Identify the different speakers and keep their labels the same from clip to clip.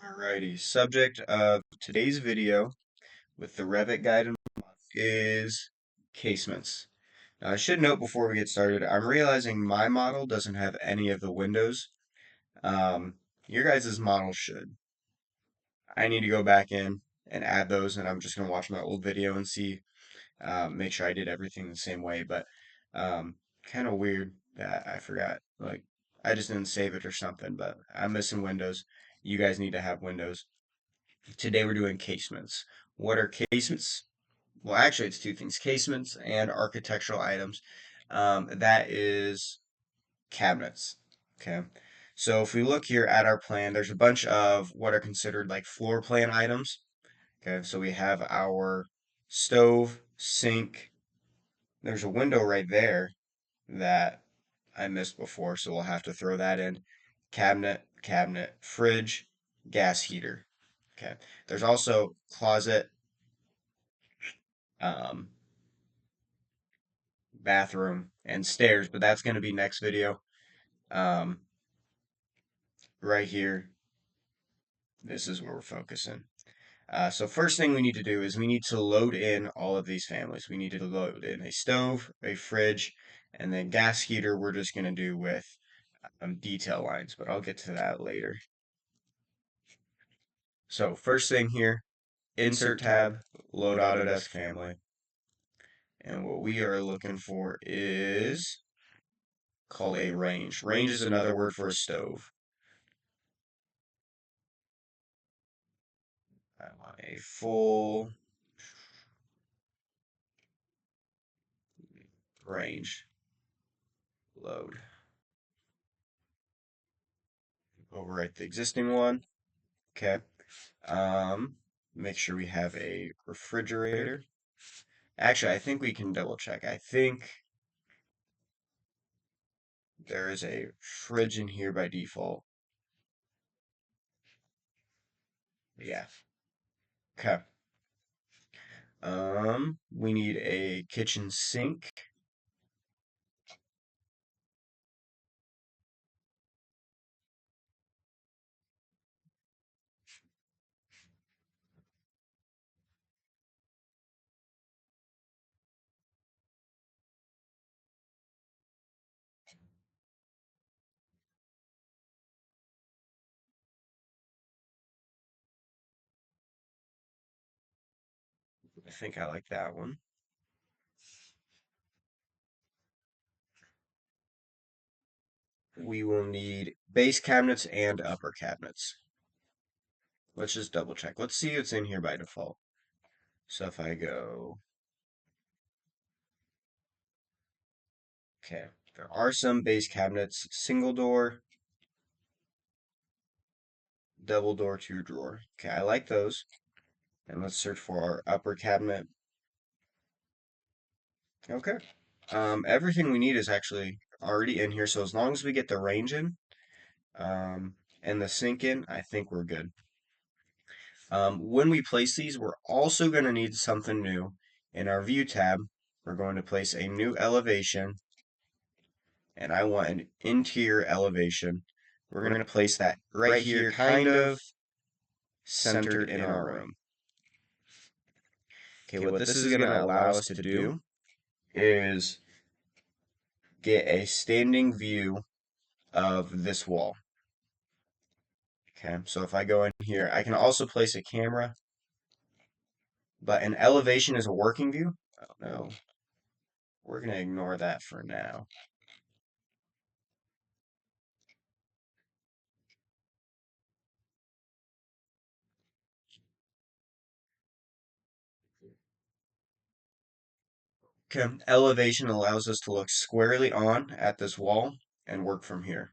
Speaker 1: Alrighty, subject of today's video with the Revit guide is casements. Now, I should note before we get started, I'm realizing my model doesn't have any of the windows. Um, your guys' model should. I need to go back in and add those, and I'm just going to watch my old video and see, make sure I did everything the same way. But kind of weird that I forgot. Like, I just didn't save it or something, but I'm missing windows. You guys need to have windows. Today we're doing casements. What are casements? Well, actually, it's two things: casements and architectural items. That is cabinets. Okay. So if we look here at our plan, there's a bunch of what are considered like floor plan items. Okay. So we have our stove, sink. There's a window right there that I missed before, so we'll have to throw that in. Cabinet, fridge, gas heater. Okay. There's also closet, um, bathroom, and stairs, but that's going to be next video. Um, right here, this is where we're focusing. So first thing we need to do is we need to load in all of these families. We need to load in a stove, a fridge, and then gas heater we're just going to do with detail lines, but I'll get to that later. So first thing here, insert tab, load Autodesk family. And what we are looking for is called a range. Range is another word for a stove. I want a full range load. Overwrite the existing one. Okay. Make sure we have a refrigerator. Actually, I think we can double check. I think there is a fridge in here by default. Yeah. Okay. We need a kitchen sink. I think I like that one. We will need base cabinets and upper cabinets. Let's just double check. Let's see what's in here by default. So if I go, okay, there are some base cabinets, single door, double door, two drawer. Okay, I like those. And let's search for our upper cabinet. Okay. Everything we need is actually already in here. So as long as we get the range in, and the sink in, I think we're good. When we place these, we're also going to need something new. In our view tab, we're going to place a new elevation, and I want an interior elevation. We're going to place that right here, kind of centered in our room. Okay, what this is going to allow us to do is get a standing view of this wall. Okay, so if I go in here, I can also place a camera, but an elevation is a working view. Oh no, we're going to ignore that for now. Okay, elevation allows us to look squarely on at this wall and work from here.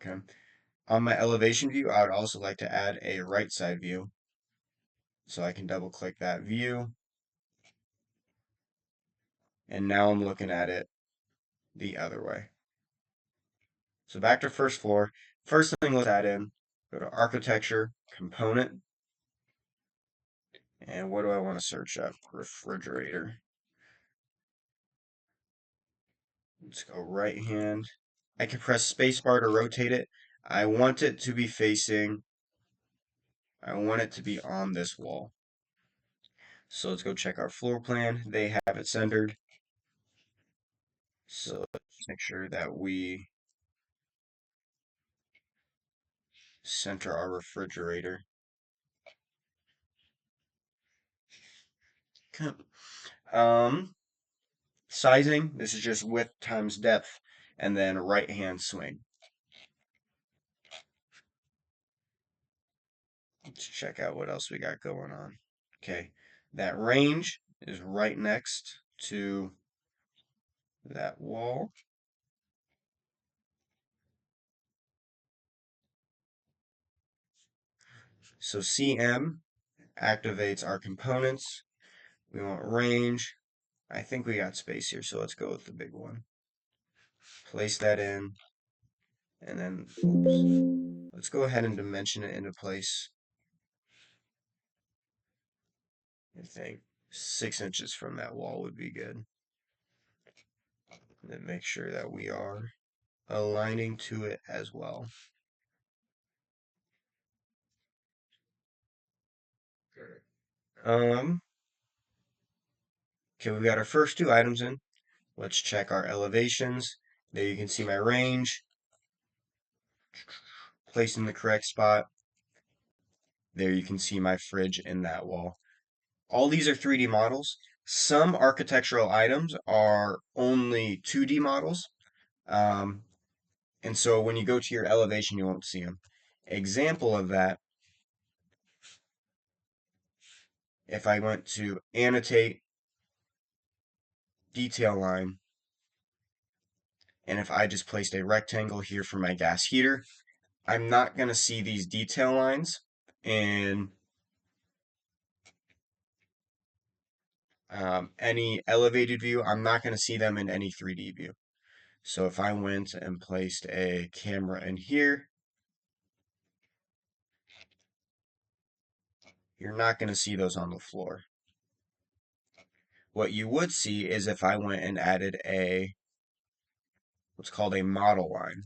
Speaker 1: Okay, on my elevation view, I would also like to add a right side view. So I can double click that view, and now I'm looking at it the other way. So back to first floor. First thing, let's add in, go to architecture, component, and what do I want to search up? Refrigerator. Let's go right hand. I can press spacebar to rotate it. I want it to be facing I want it to be on this wall. So let's go check our floor plan. They have it centered. So let's make sure that we center our refrigerator. Okay. Um, Sizing, this is just width times depth, and then right hand swing. Let's check out what else we got going on. Okay, that range is right next to that wall. So CM activates our components. We want range. I think we got space here, so let's go with the big one. Place that in, and then oops. Let's go ahead and dimension it into place. I think 6 inches from that wall would be good. And then make sure that we are aligning to it as well. Um, okay, we got our first two items in. Let's check our elevations. There you can see my range, placed in the correct spot. There you can see my fridge in that wall. All these are 3D models. Some architectural items are only 2D models. Um, and so when you go to your elevation, you won't see them. Example of that, if I went to annotate detail line, and if I just placed a rectangle here for my gas heater, I'm not going to see these detail lines in any elevated view. I'm not going to see them in any 3D view. So if I went and placed a camera in here, you're not going to see those on the floor. What you would see is if I went and added a what's called a model line.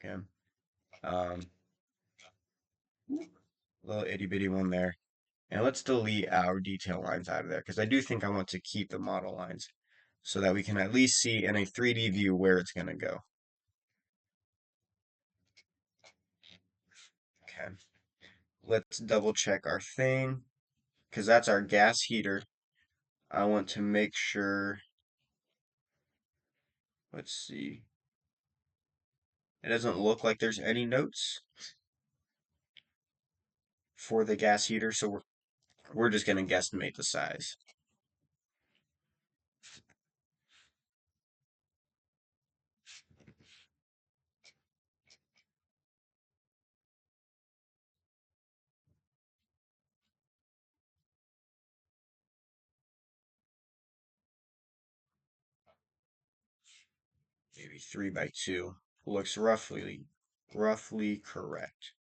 Speaker 1: Okay, little itty bitty one there. And let's delete our detail lines out of there because I do think I want to keep the model lines so that we can at least see in a 3D view where it's going to go. Okay, let's double check our thing because that's our gas heater. I want to make sure, let's see, it doesn't look like there's any notes for the gas heater, so we're just going to guesstimate the size. Maybe 3 by 2 looks roughly correct.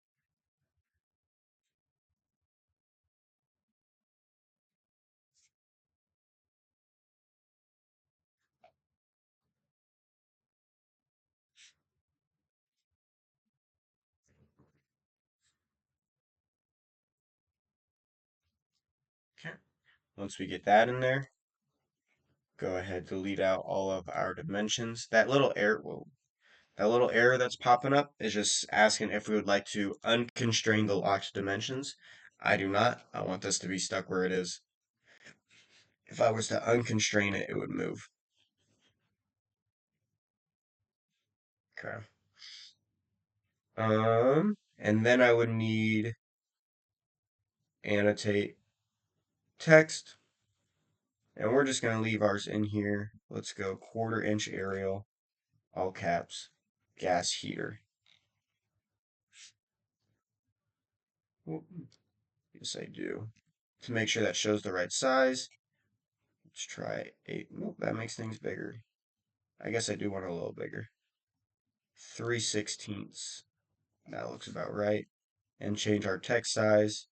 Speaker 1: Okay, once we get that in there, go ahead, delete out all of our dimensions. That little error that's popping up is just asking if we would like to unconstrain the locked dimensions. I do not. I want this to be stuck where it is. If I was to unconstrain it, it would move. Okay. And then I would need annotate text, and we're just going to leave ours in here. Let's go 1/4 inch Arial, all caps, gas heater. Oop, yes, I do. To make sure that shows the right size, let's try 8. Nope, that makes things bigger. I guess I do want it a little bigger. 3/16. That looks about right. And change our text size,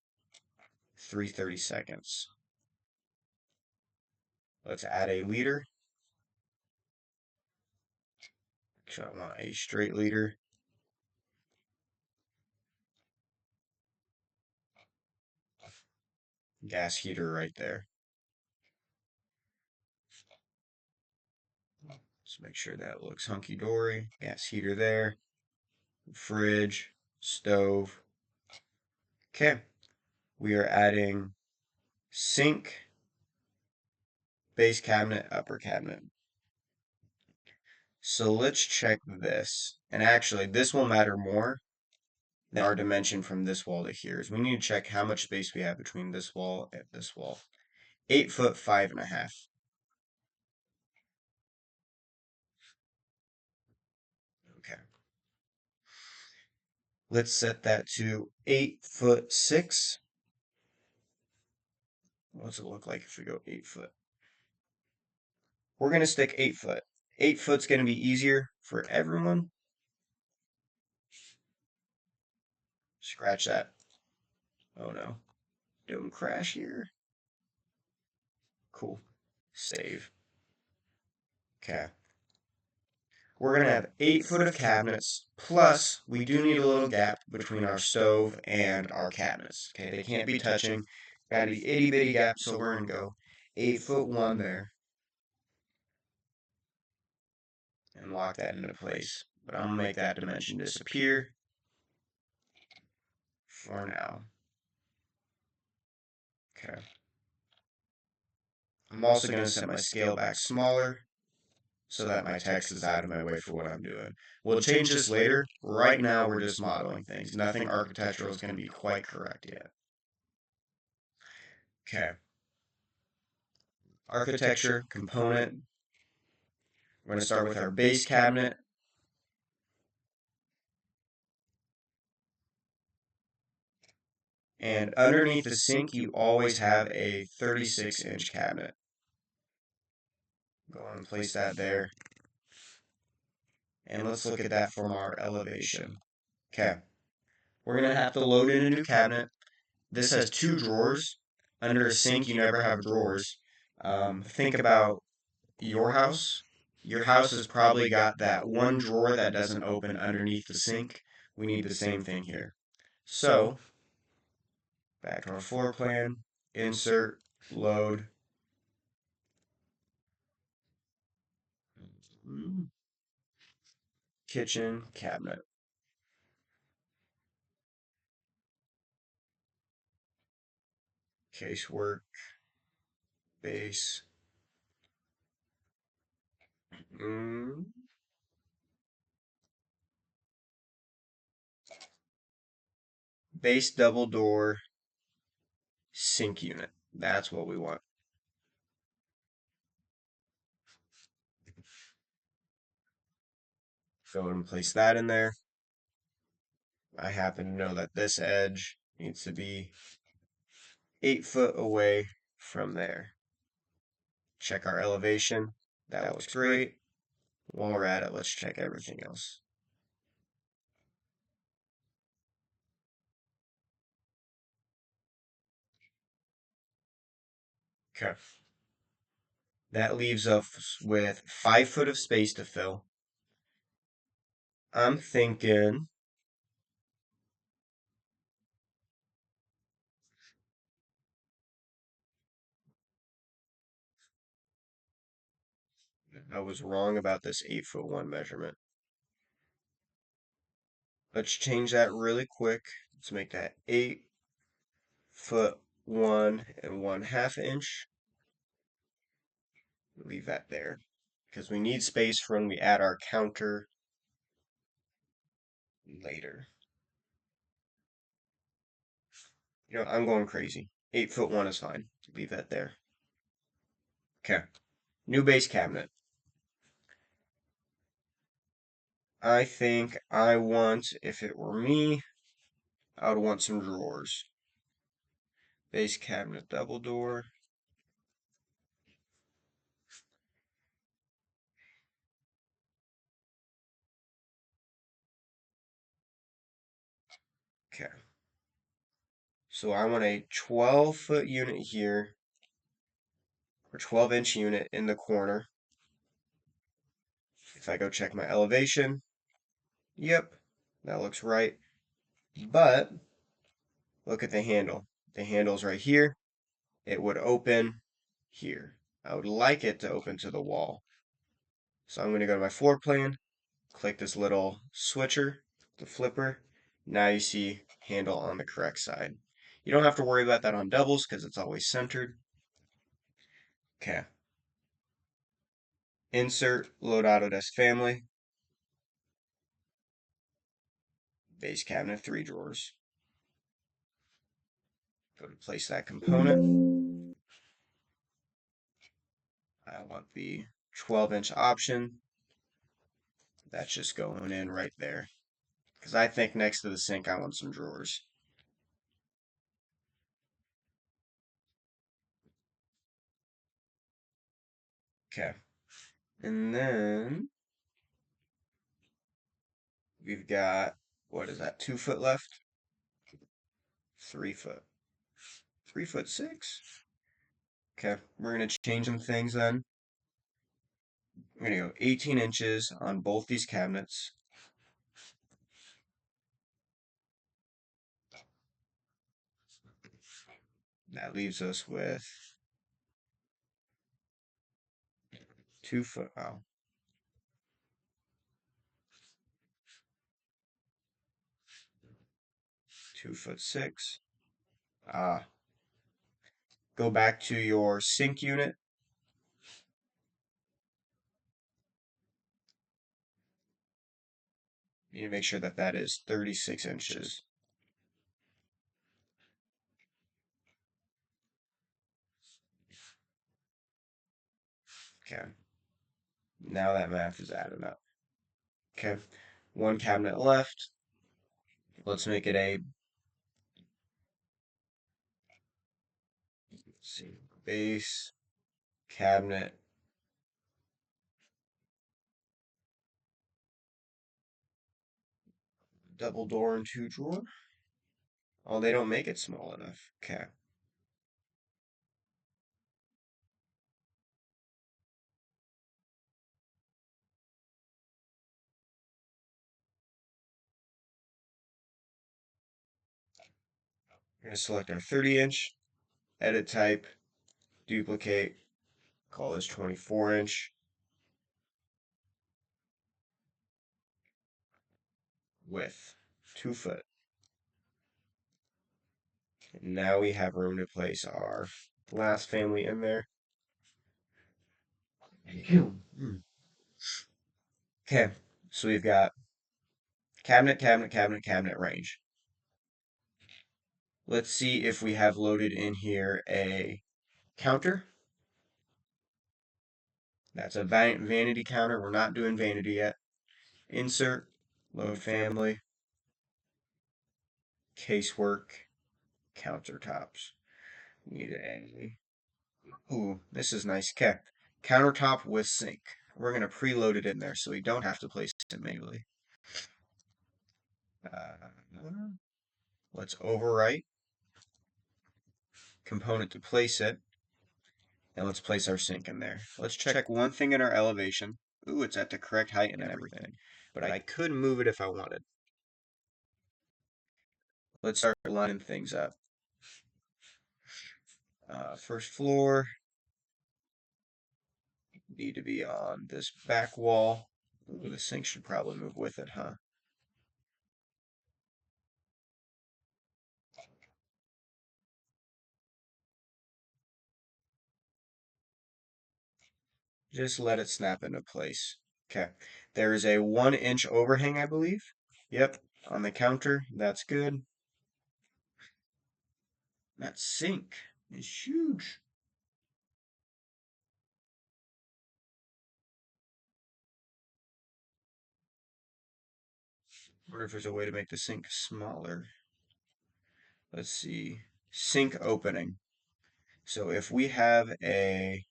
Speaker 1: 3/32. Let's add a leader. So I want a straight leader. gas heater right there. Let's make sure that looks hunky-dory. Gas heater there, fridge, stove. Okay, we are adding sink, base cabinet, upper cabinet. So let's check this. And actually, this will matter more than our dimension from this wall to here. Is we need to check how much space we have between this wall and this wall. 8 foot 5.5. Okay. Let's set that to 8 foot 6. What's it look like if we go 8 foot? We're gonna stick 8 foot. 8 foot's gonna be easier for everyone. Scratch that. Oh no. Don't crash here. Cool. Save. Okay. We're going to have 8 foot of cabinets, plus we do need a little gap between our stove and our cabinets. Okay, they can't be touching. Got to be itty bitty gap, so we're going to go 8 foot 1 there and lock that into place. But I'm going to make that dimension disappear for now. Okay. I'm also going to set my scale back smaller so that my text is out of my way for what I'm doing. We'll change this later. Right now, we're just modeling things. Nothing architectural is going to be quite correct yet. Okay. Architecture, component. We're going to start with our base cabinet. And underneath the sink, you always have a 36-inch cabinet. Go and place that there. And let's look at that from our elevation. Okay. We're going to have to load in a new cabinet. This has 2 drawers. Under a sink, you never have drawers. Think about your house. Your house has probably got that one drawer that doesn't open underneath the sink. We need the same thing here. So, back to our floor plan, insert, load, kitchen, cabinet, casework, base, mm, base double door, sink unit. That's what we want. Go ahead and place that in there. I happen to know that this edge needs to be 8 foot away from there. Check our elevation. That looks great. While we're at it, let's check everything else. Okay. That leaves us with 5 foot of space to fill. I'm thinking I was wrong about this 8 foot 1 measurement. Let's change that really quick. Let's make that 8 foot 1.5 inch. Leave that there because we need space for when we add our counter later. You know, I'm going crazy. 8 foot 1 is fine. Leave that there. Okay. New base cabinet. I think I want, if it were me, I would want some drawers. Base cabinet double door. Okay. So I want a 12-foot unit here, or 12-inch unit in the corner. If I go check my elevation, yep, that looks right. But look at the handle. The handle's right here. it would open here. I would like it to open to the wall. So I'm going to go to my floor plan, click this little switcher, the flipper. Now you see handle on the correct side. You don't have to worry about that on doubles because it's always centered. Okay. Insert, load Autodesk family, base cabinet, 3 drawers. Go to place that component. I want the 12-inch option. That's just going in right there. Because I think next to the sink I want some drawers. Okay. And then we've got, what is that, 2 foot left? 3 foot. 3 foot 6? Okay, we're going to change some things then. We're going to go 18 inches on both these cabinets. That leaves us with 2 foot, oh, 2 foot 6. Ah, go back to your sink unit. You need to make sure that that is 36 inches. Okay, now that math is adding up. Okay, one cabinet left. Let's make it a, let's see, base cabinet. Double door and 2 drawer. Oh, they don't make it small enough. Okay. We're going to select our 30-inch, edit type, duplicate, call this 24-inch, width, 2 foot. And now we have room to place our glass family in there. Okay, so we've got cabinet, cabinet, cabinet, cabinet range. Let's see if we have loaded in here a counter. That's a vanity counter. We're not doing vanity yet. Insert, load family, casework, countertops. We need a, ooh, this is nice. Okay, countertop with sink. We're going to preload it in there so we don't have to place it manually. Let's overwrite component to place it. And let's place our sink in there. Let's check one thing in our elevation. Ooh, it's at the correct height and everything. But I could move it if I wanted. Let's start lining things up. First floor. Need to be on this back wall. Ooh, the sink should probably move with it, huh? Just let it snap into place. Okay. There is a 1-inch overhang, I believe. Yep, on the counter. That's good. That sink is huge. I wonder if there's a way to make the sink smaller. Let's see. Sink opening. So if we have a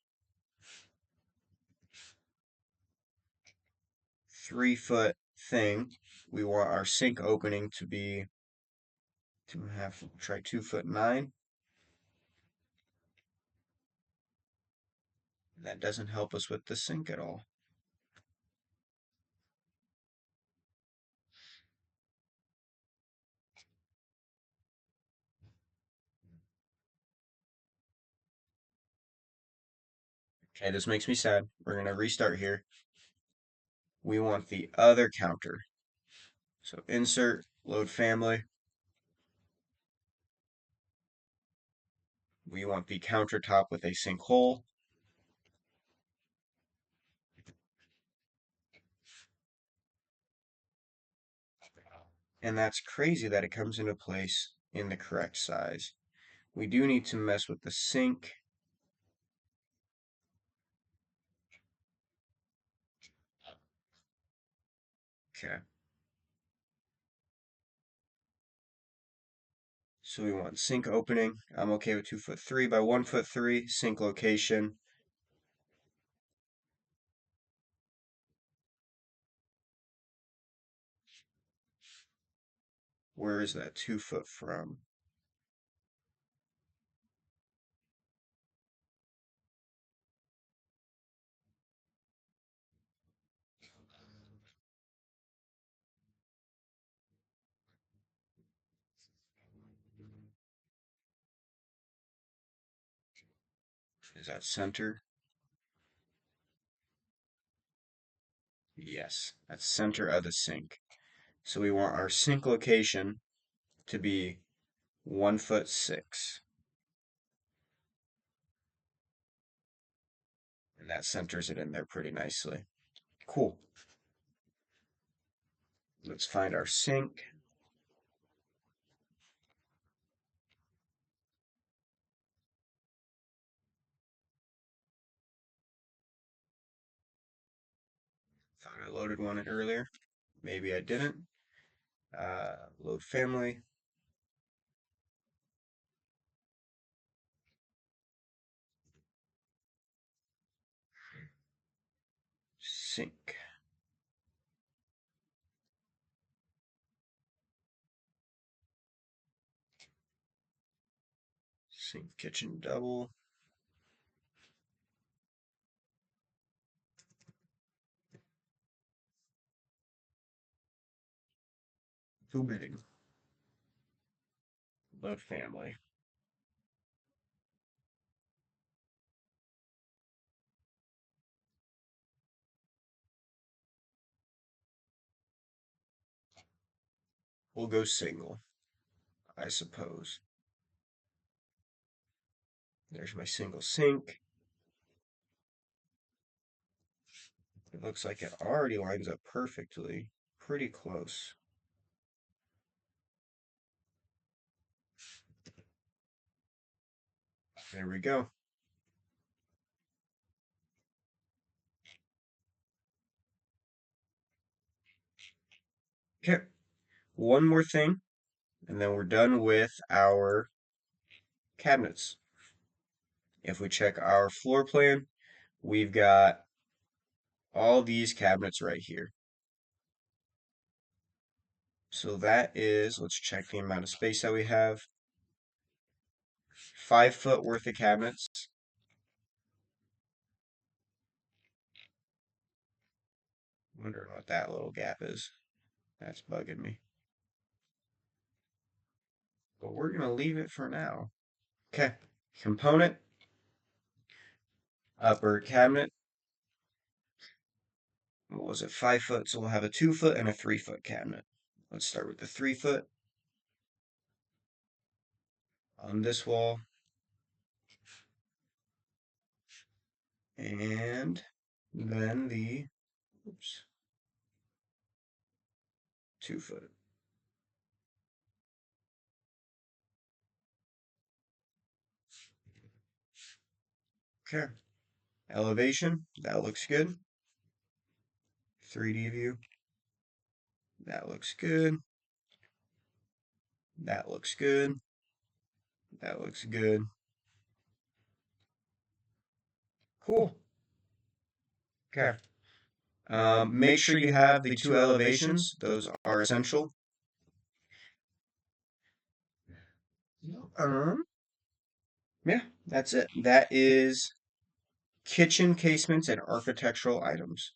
Speaker 1: 3 foot thing, we want our sink opening to be 2.5, try 2 foot 9. That doesn't help us with the sink at all. Okay, this makes me sad. We're gonna restart here. We want the other counter. So insert, load family. We want the countertop with a sinkhole. And that's crazy that it comes into place in the correct size. We do need to mess with the sink. Okay. So we want sink opening. I'm okay with 2'3" by 1'3" sink location. Where is that 2 foot from? Is that center? Yes, that's center of the sink. So we want our sink location to be 1'6". And that centers it in there pretty nicely. Cool. Let's find our sink. Thought I loaded one earlier. Maybe I didn't. Load family. Sink. Sink kitchen double. Too big. Load family. We'll go single, I suppose. There's my single sink. It looks like it already lines up perfectly. Pretty close. There we go. Okay, one more thing, and then we're done with our cabinets. If we check our floor plan, we've got all these cabinets right here. So that is, let's check the amount of space that we have. 5 foot worth of cabinets. Wondering what that little gap is. That's bugging me. But we're gonna leave it for now. Okay. Component, upper cabinet. What was it? 5 foot. So we'll have a 2 foot and a 3 foot cabinet. Let's start with the 3 foot. On this wall. And then the, oops, 2 foot. Okay. Elevation, that looks good. 3D view, that looks good. That looks good. That looks good. Cool. Okay. Make sure you have the two elevations. Those are essential. Um, yeah, that's it. That is kitchen casements and architectural items.